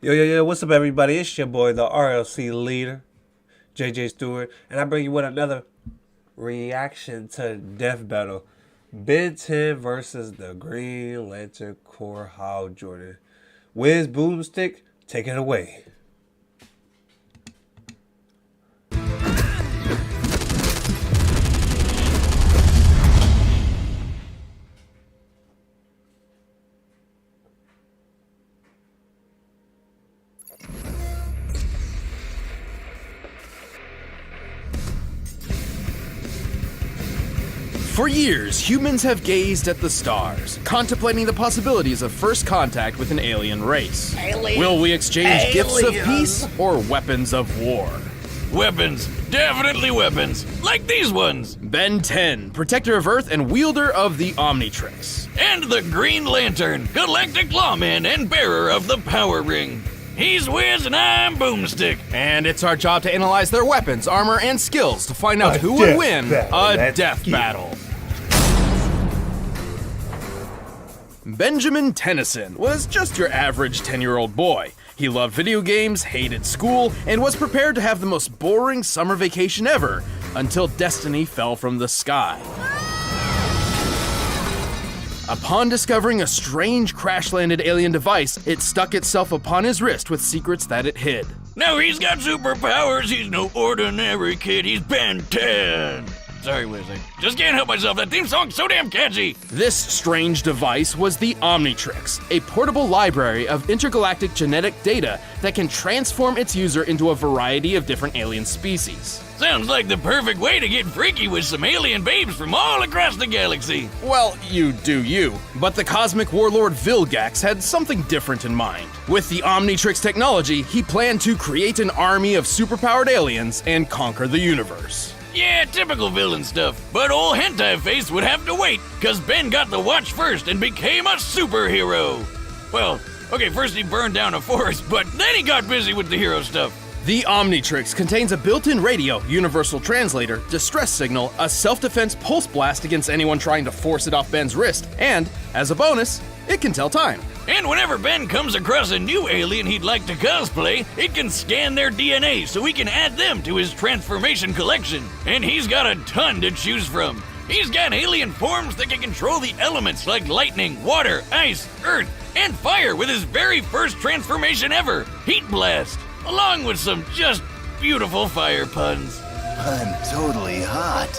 Yo, what's up, everybody? It's your boy, the RLC leader, JJ Stewart, and I bring you with another reaction to Death Battle. Ben 10 versus the Green Lantern Corps Hal Jordan. Wiz Boomstick, take it away. For years, humans have gazed at the stars, contemplating the possibilities of first contact with an alien race. Will we exchange gifts of peace or weapons of war? Weapons. Definitely weapons. Like these ones. Ben 10, protector of Earth and wielder of the Omnitrix. And the Green Lantern, galactic lawman and bearer of the Power Ring. He's Wiz and I'm Boomstick. And it's our job to analyze their weapons, armor, and skills to find out who would win a death battle. Benjamin Tennyson was just your average 10-year-old boy. He loved video games, hated school, and was prepared to have the most boring summer vacation ever until destiny fell from the sky. Upon discovering a strange crash-landed alien device, it stuck itself upon his wrist with secrets that it hid. Now he's got superpowers, he's no ordinary kid, he's Ben 10. Sorry, Wiz, I just can't help myself, that theme song's so damn catchy. This strange device was the Omnitrix, a portable library of intergalactic genetic data that can transform its user into a variety of different alien species. Sounds like the perfect way to get freaky with some alien babes from all across the galaxy. Well, you do you. But the cosmic warlord Vilgax had something different in mind. With the Omnitrix technology, he planned to create an army of superpowered aliens and conquer the universe. Yeah, typical villain stuff. But old Hentai Face would have to wait, cause Ben got the watch first and became a superhero. Well, okay, first he burned down a forest, but then he got busy with the hero stuff. The Omnitrix contains a built-in radio, universal translator, distress signal, a self-defense pulse blast against anyone trying to force it off Ben's wrist, and, as a bonus, it can tell time. And whenever Ben comes across a new alien he'd like to cosplay, it can scan their DNA so he can add them to his transformation collection. And he's got a ton to choose from. He's got alien forms that can control the elements like lightning, water, ice, earth, and fire with his very first transformation ever, Heat Blast, along with some just beautiful fire puns. I'm totally hot.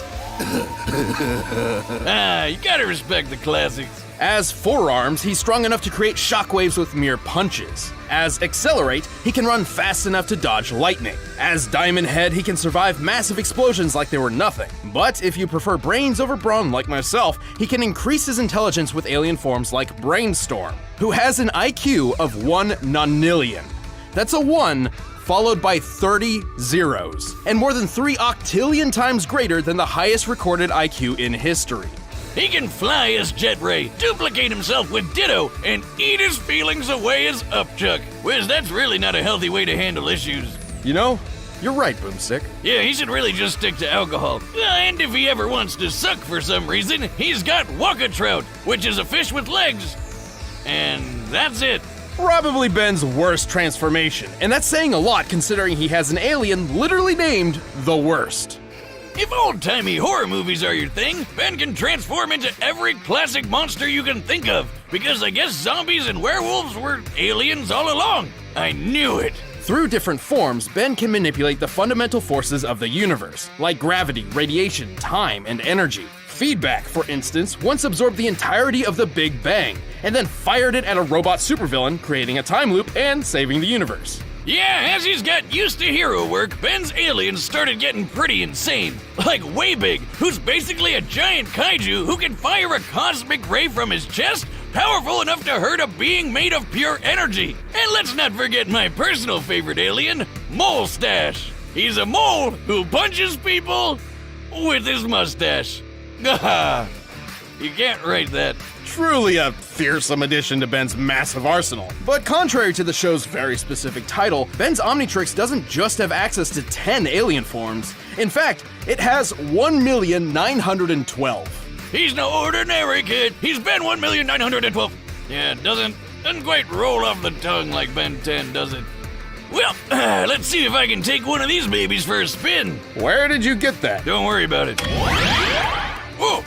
You gotta respect the classics. As Forearms, he's strong enough to create shockwaves with mere punches. As Accelerate, he can run fast enough to dodge lightning. As Diamond Head, he can survive massive explosions like they were nothing. But if you prefer brains over brawn like myself, he can increase his intelligence with alien forms like Brainstorm, who has an IQ of 1 nonillion. That's a 1 followed by 30 zeros, and more than 3 octillion times greater than the highest recorded IQ in history. He can fly as Jet Ray, duplicate himself with Ditto, and eat his feelings away as Upchuck. Wiz, that's really not a healthy way to handle issues. You know, you're right, Boomstick. Yeah, he should really just stick to alcohol. And if he ever wants to suck for some reason, he's got Waka Trout, which is a fish with legs. And that's it. Probably Ben's worst transformation, and that's saying a lot considering he has an alien literally named the Worst. If old-timey horror movies are your thing, Ben can transform into every classic monster you can think of, because I guess zombies and werewolves were aliens all along. I knew it. Through different forms, Ben can manipulate the fundamental forces of the universe, like gravity, radiation, time, and energy. Feedback, for instance, once absorbed the entirety of the Big Bang, and then fired it at a robot supervillain, creating a time loop and saving the universe. Yeah, as he's got used to hero work, Ben's aliens started getting pretty insane. Like Waybig, who's basically a giant kaiju who can fire a cosmic ray from his chest, powerful enough to hurt a being made of pure energy. And let's not forget my personal favorite alien, Mole Stash. He's a mole who punches people with his mustache. You can't write that. Truly a fearsome addition to Ben's massive arsenal. But contrary to the show's very specific title, Ben's Omnitrix doesn't just have access to 10 alien forms. In fact, it has 1,912,000. He's no ordinary kid. He's been 1,912,000. Yeah, doesn't Doesn't quite roll off the tongue like Ben 10, does it? Well, let's see if I can take one of these babies for a spin. Where did you get that? Don't worry about it. Whoa!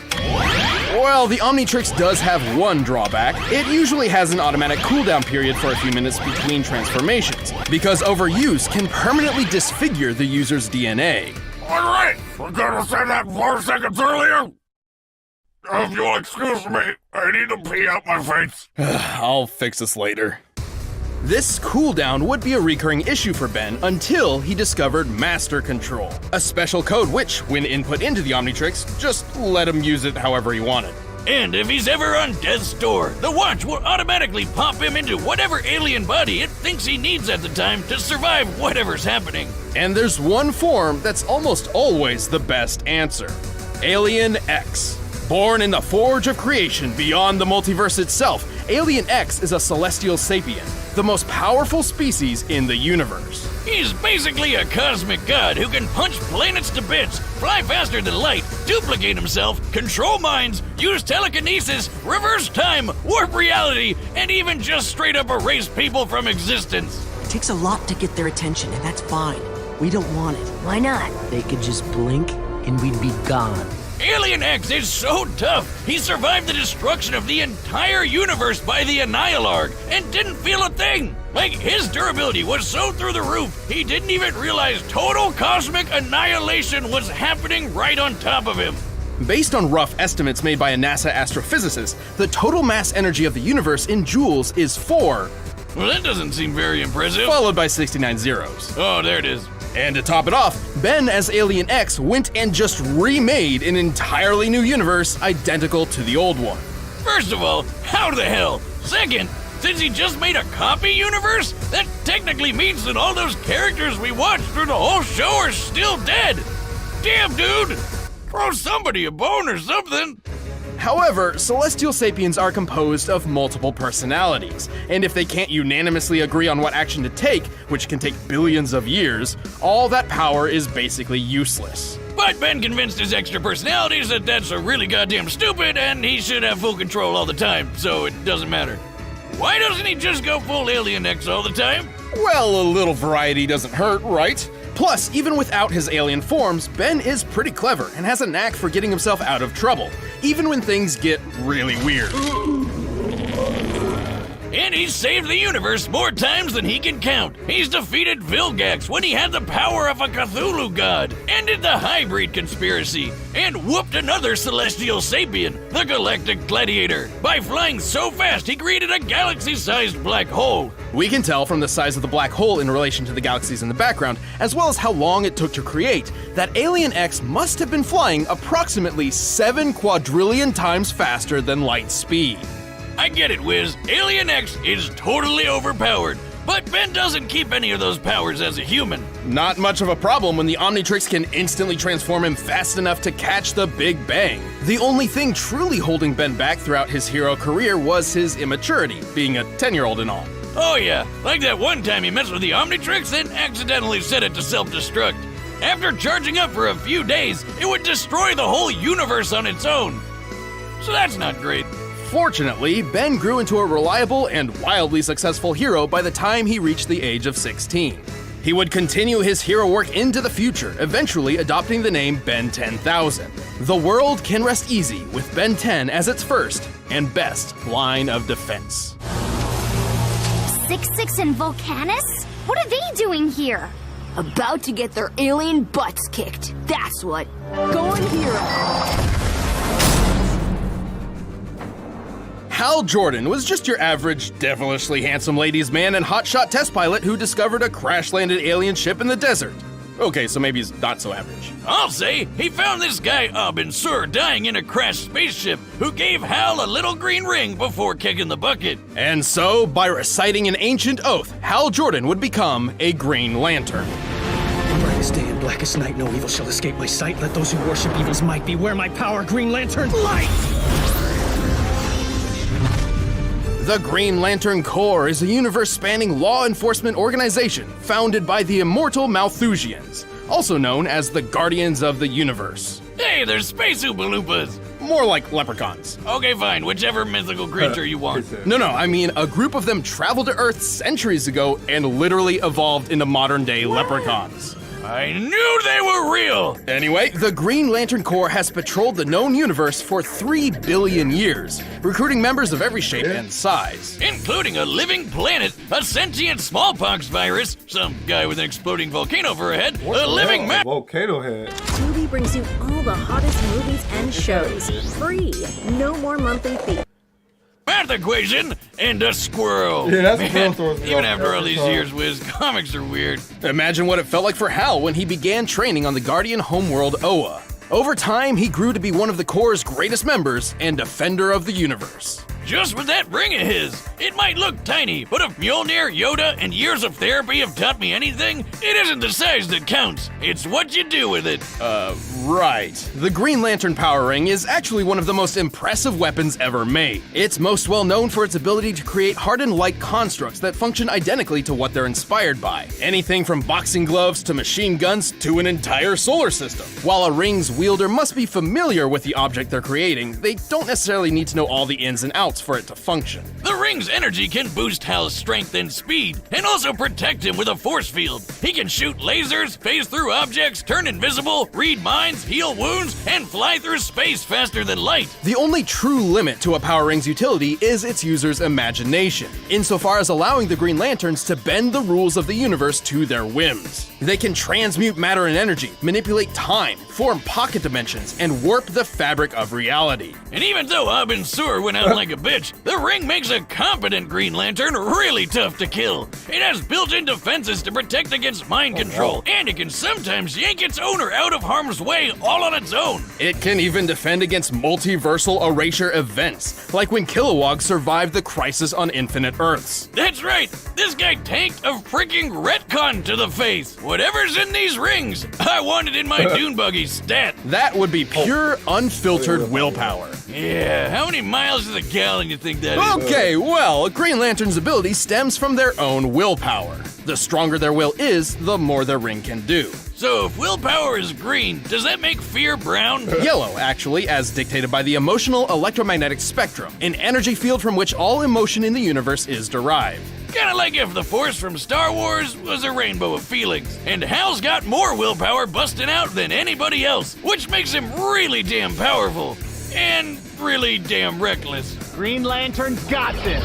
Well, the Omnitrix does have one drawback. It usually has an automatic cooldown period for a few minutes between transformations, because overuse can permanently disfigure the user's DNA. Alright, forgot to say that 4 seconds earlier. If you'll excuse me, I need to pee out my face. I'll fix this later. This cooldown would be a recurring issue for Ben until he discovered Master Control, a special code which, when input into the Omnitrix, just let him use it however he wanted. And if he's ever on death's door, the watch will automatically pop him into whatever alien body it thinks he needs at the time to survive whatever's happening. And there's one form that's almost always the best answer. Alien X. Born in the forge of creation beyond the multiverse itself, Alien X is a celestial sapien, the most powerful species in the universe. He's basically a cosmic god who can punch planets to bits, fly faster than light, duplicate himself, control minds, use telekinesis, reverse time, warp reality, and even just straight up erase people from existence. It takes a lot to get their attention, and that's fine. We don't want it. Why not? They could just blink, and we'd be gone. Alien X is so tough, he survived the destruction of the entire universe by the Annihilarg and didn't feel a thing. Like, his durability was so through the roof, he didn't even realize total cosmic annihilation was happening right on top of him. Based on rough estimates made by a NASA astrophysicist, the total mass energy of the universe in joules is 4, Well, that doesn't seem very impressive. followed by 69 zeros. Oh, there it is. And to top it off, Ben as Alien X went and just remade an entirely new universe identical to the old one. First of all, how the hell? Second, since he just made a copy universe, that technically means that all those characters we watched through the whole show are still dead. Damn, dude! Throw somebody a bone or something. However, celestial sapiens are composed of multiple personalities, and if they can't unanimously agree on what action to take, which can take billions of years, all that power is basically useless. But Ben convinced his extra personalities that that's a really goddamn stupid and he should have full control all the time, so it doesn't matter. Why doesn't he just go full Alien X all the time? Well, a little variety doesn't hurt, right? Plus, even without his alien forms, Ben is pretty clever and has a knack for getting himself out of trouble, even when things get really weird. And he's saved the universe more times than he can count. He's defeated Vilgax when he had the power of a Cthulhu god, ended the hybrid conspiracy, and whooped another celestial sapien, the Galactic Gladiator, by flying so fast he created a galaxy-sized black hole. We can tell from the size of the black hole in relation to the galaxies in the background, as well as how long it took to create, that Alien X must have been flying approximately 7 quadrillion times faster than light speed. I get it, Wiz. Alien X is totally overpowered, but Ben doesn't keep any of those powers as a human. Not much of a problem when the Omnitrix can instantly transform him fast enough to catch the Big Bang. The only thing truly holding Ben back throughout his hero career was his immaturity, being a 10-year-old and all. Oh yeah, like that one time he messed with the Omnitrix and accidentally set it to self-destruct. After charging up for a few days, it would destroy the whole universe on its own. So that's not great. Fortunately, Ben grew into a reliable and wildly successful hero by the time he reached the age of 16. He would continue his hero work into the future, eventually adopting the name Ben 10,000. The world can rest easy with Ben 10 as its first and best line of defense. 6-6 and Volcanus? What are they doing here? About to get their alien butts kicked. That's what. Going hero. Hal Jordan was just your average, devilishly handsome ladies' man and hotshot test pilot who discovered a crash-landed alien ship in the desert. Okay, so maybe he's not so average. I'll say he found this guy Abin Sur dying in a crashed spaceship who gave Hal a little green ring before kicking the bucket. And so, by reciting an ancient oath, Hal Jordan would become a Green Lantern. Brightest day and blackest night, no evil shall escape my sight. Let those who worship evil's might beware my power, Green Lantern, light! The Green Lantern Corps is a universe-spanning law enforcement organization founded by the immortal Malthusians, also known as the Guardians of the Universe. Hey, there's Space Oompa Loompas! more like leprechauns. Okay, fine. Whichever mythical creature you want. No, I mean, a group of them traveled to Earth centuries ago and literally evolved into modern-day leprechauns. I knew they were real! Anyway, the Green Lantern Corps has patrolled the known universe for 3 billion years, recruiting members of every shape and size. Including a living planet, a sentient smallpox virus, some guy with an exploding volcano for a head, a living map. Volcano head. Tubi brings you all the hottest movies and shows. Free. No more monthly fee. Math equation and a squirrel. Yeah, that's Man, what throws me even off after all every these time. years, Wiz, comics are weird. Imagine what it felt like for Hal when he began training on the Guardian homeworld Oa. Over time, he grew to be one of the Corps' greatest members and defender of the universe. Just with that ring of his, it might look tiny, but if Mjolnir, Yoda, and years of therapy have taught me anything, it isn't the size that counts. It's what you do with it. Right. The Green Lantern Power Ring is actually one of the most impressive weapons ever made. It's most well known for its ability to create hardened light constructs that function identically to what they're inspired by. Anything from boxing gloves to machine guns to an entire solar system. While a ring's wielder must be familiar with the object they're creating, they don't necessarily need to know all the ins and outs for it to function. The ring's energy can boost Hal's strength and speed, and also protect him with a force field. He can shoot lasers, phase through objects, turn invisible, read minds, heal wounds, and fly through space faster than light. The only true limit to a Power Ring's utility is its user's imagination, insofar as allowing the Green Lanterns to bend the rules of the universe to their whims. They can transmute matter and energy, manipulate time, form pocket dimensions, and warp the fabric of reality. And even though Abin Sur went out like a bitch, the ring makes a competent Green Lantern really tough to kill. It has built-in defenses to protect against mind control, and it can sometimes yank its owner out of harm's way all on its own. It can even defend against multiversal erasure events, like when Kilowog survived the Crisis on Infinite Earths. That's right, this guy tanked a freaking retcon to the face. Whatever's in these rings, I want it in my dune buggy stat. That would be pure, unfiltered willpower. Yeah, how many miles to the gallon you think that is? Okay, well, Green Lantern's ability stems from their own willpower. The stronger their will is, the more their ring can do. So if willpower is green, does that make fear brown? Yellow, actually, as dictated by the emotional electromagnetic spectrum, an energy field from which all emotion in the universe is derived. Kinda like if the Force from Star Wars was a rainbow of feelings, and Hal's got more willpower busting out than anybody else, which makes him really damn powerful, and really damn reckless. Green Lantern's got this.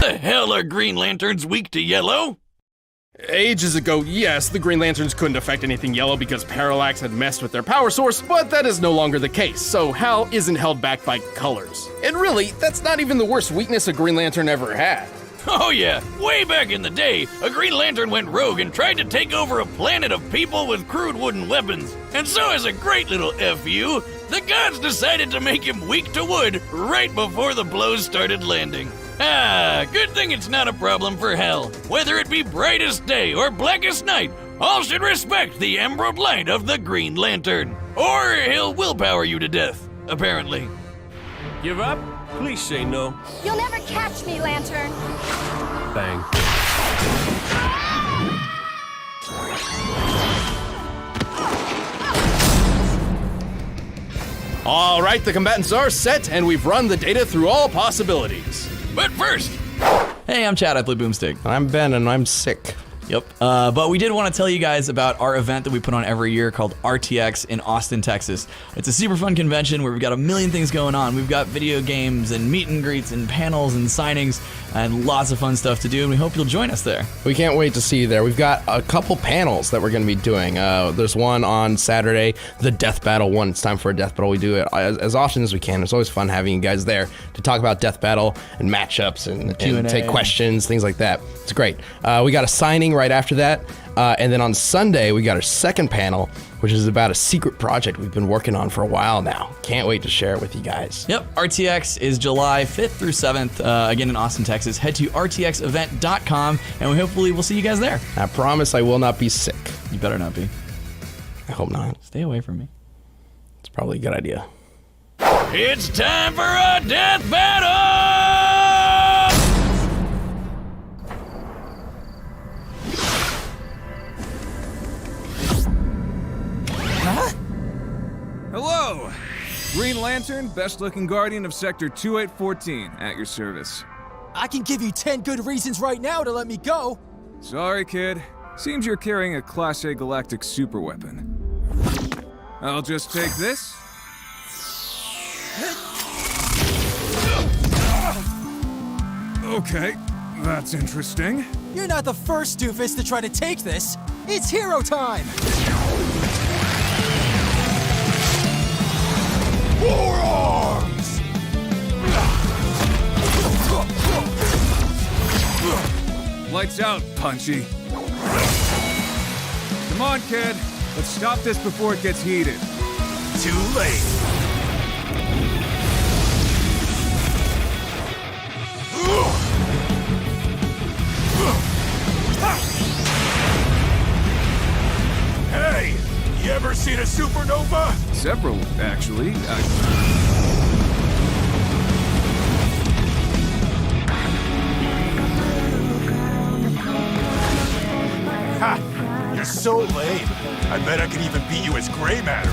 The hell are Green Lanterns weak to yellow? Ages ago, yes, the Green Lanterns couldn't affect anything yellow because Parallax had messed with their power source, but that is no longer the case, so Hal isn't held back by colors. And really, that's not even the worst weakness a Green Lantern ever had. Oh yeah, way back in the day, a Green Lantern went rogue and tried to take over a planet of people with crude wooden weapons. And so as a great little FU, the gods decided to make him weak to wood right before the blows started landing. Ah, good thing it's not a problem for Hal. Whether it be brightest day or blackest night, all should respect the emerald light of the Green Lantern. Or he'll willpower you to death, apparently. Give up? Please say no. You'll never catch me, Lantern. Bang. All right, the combatants are set, and we've run the data through all possibilities. But first... Hey, I'm Chad, I play Boomstick. I'm Ben, and I'm sick. Yep. But we did want to tell you guys about our event that we put on every year called RTX in Austin, Texas. It's a super fun convention where we've got a million things going on. We've got video games and meet and greets and panels and signings and lots of fun stuff to do, and we hope you'll join us there. We can't wait to see you there. We've got a couple panels that we're going to be doing. There's one on Saturday, the Death Battle one. It's time for a Death Battle. We do it as often as we can. It's always fun having you guys there to talk about Death Battle and matchups and take questions, things like that. It's great. We got a signing right after that. And then on Sunday, we got our second panel, which is about a secret project we've been working on for a while now. Can't wait to share it with you guys. Yep, RTX is July 5th through 7th, again in Austin, Texas. Head to rtxevent.com, and we hopefully will see you guys there. I promise I will not be sick. You better not be. I hope not. Stay away from me. It's probably a good idea. It's time for a death battle! Hello! Green Lantern, best-looking guardian of Sector 2814, at your service. I can give you 10 good reasons right now to let me go. Sorry, kid. Seems you're carrying a Class A galactic superweapon. I'll just take this. Okay, that's interesting. You're not the first doofus to try to take this. It's hero time! Forearms! Lights out, Punchy. Come on, kid. Let's stop this before it gets heated. Too late. Hey! You ever seen a supernova? Several, actually. Ha! You're so lame. I bet I could even beat you as gray matter.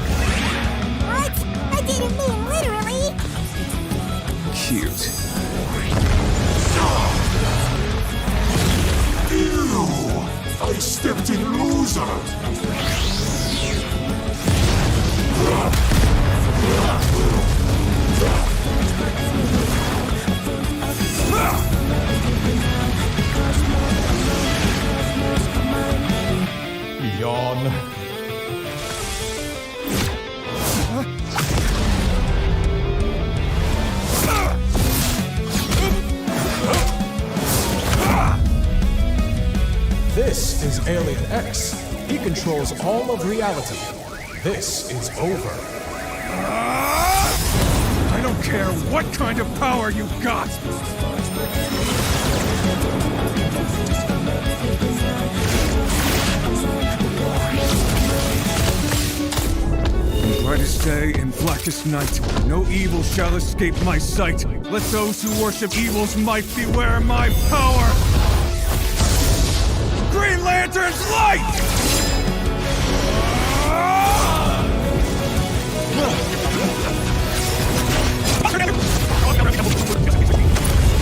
What? I didn't mean literally. Cute. Ew! I stepped in loser! Yawn. This is Alien X. He controls all of reality. This is over. I don't care what kind of power you got! Brightest day and blackest night, no evil shall escape my sight. Let those who worship evil's might beware my power! Green Lantern's light!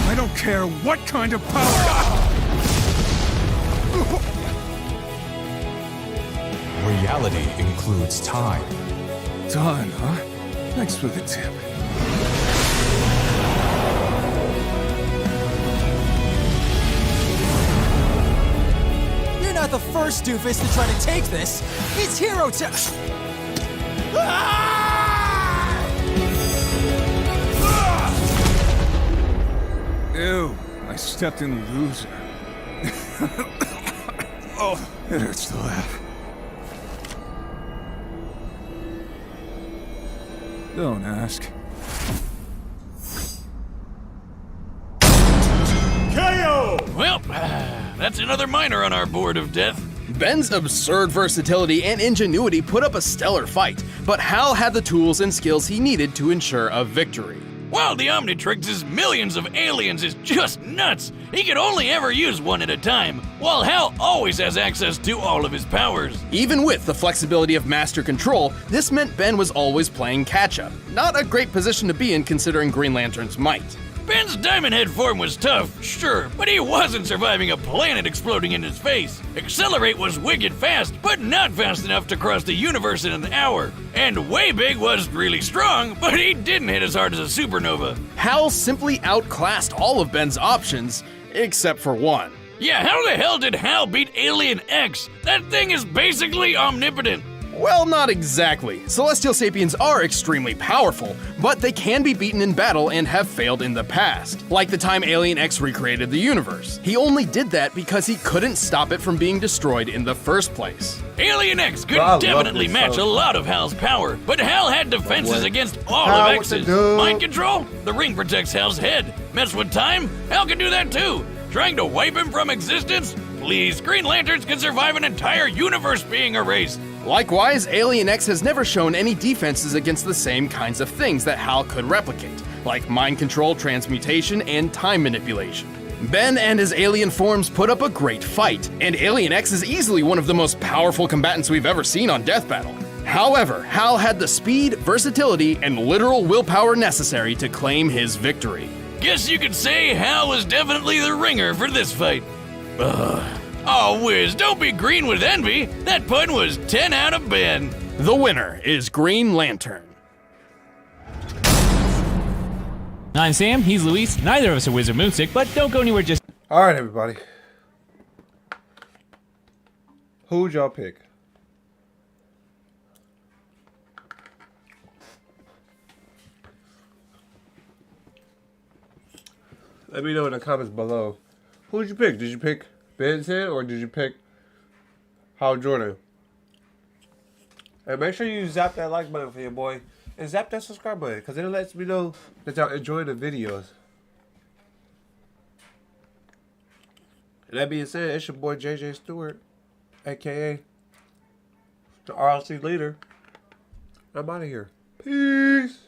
I don't care what kind of power! Reality includes time. Time, huh? Thanks for the tip. You're not the first doofus to try to take this. It's hero time. Ew, I stepped in loser. Oh, it hurts to laugh. Don't ask. KO! Well, that's another minor on our board of death. Ben's absurd versatility and ingenuity put up a stellar fight, but Hal had the tools and skills he needed to ensure a victory. While the Omnitrix's millions of aliens is just nuts, he can only ever use one at a time, while Hal always has access to all of his powers. Even with the flexibility of master control, this meant Ben was always playing catch-up. Not a great position to be in considering Green Lantern's might. Ben's Diamond Head form was tough, sure, but he wasn't surviving a planet exploding in his face. Accelerate was wicked fast, but not fast enough to cross the universe in an hour. And Way Big was really strong, but he didn't hit as hard as a supernova. Hal simply outclassed all of Ben's options, except for one. Yeah, how the hell did Hal beat Alien X? That thing is basically omnipotent. Well, not exactly. Celestial Sapiens are extremely powerful, but they can be beaten in battle and have failed in the past, like the time Alien X recreated the universe. He only did that because he couldn't stop it from being destroyed in the first place. Alien X could definitely match a lot of Hal's power, but Hal had defenses against all of X's. Mind control? The ring protects Hal's head. Mess with time? Hal can do that too. Trying to wipe him from existence? Please, Green Lanterns can survive an entire universe being erased. Likewise, Alien X has never shown any defenses against the same kinds of things that Hal could replicate, like mind control, transmutation, and time manipulation. Ben and his alien forms put up a great fight, and Alien X is easily one of the most powerful combatants we've ever seen on Death Battle. However, Hal had the speed, versatility, and literal willpower necessary to claim his victory. Guess you could say Hal was definitely the ringer for this fight. Oh, whiz, don't be green with envy. That pun was 10 out of Ben. The winner is Green Lantern. I'm Sam, he's Luis. Neither of us are Wizard Moonstick, but don't go anywhere just... Alright, everybody. Who'd y'all pick? Let me know in the comments below. Who'd you pick? Did you pick Ben's Head or did you pick Hal Jordan? And make sure you zap that like button for your boy. And zap that subscribe button, because it lets me know that y'all enjoy the videos. And that being said, it's your boy JJ Stewart, aka the RLC leader. I'm out of here. Peace.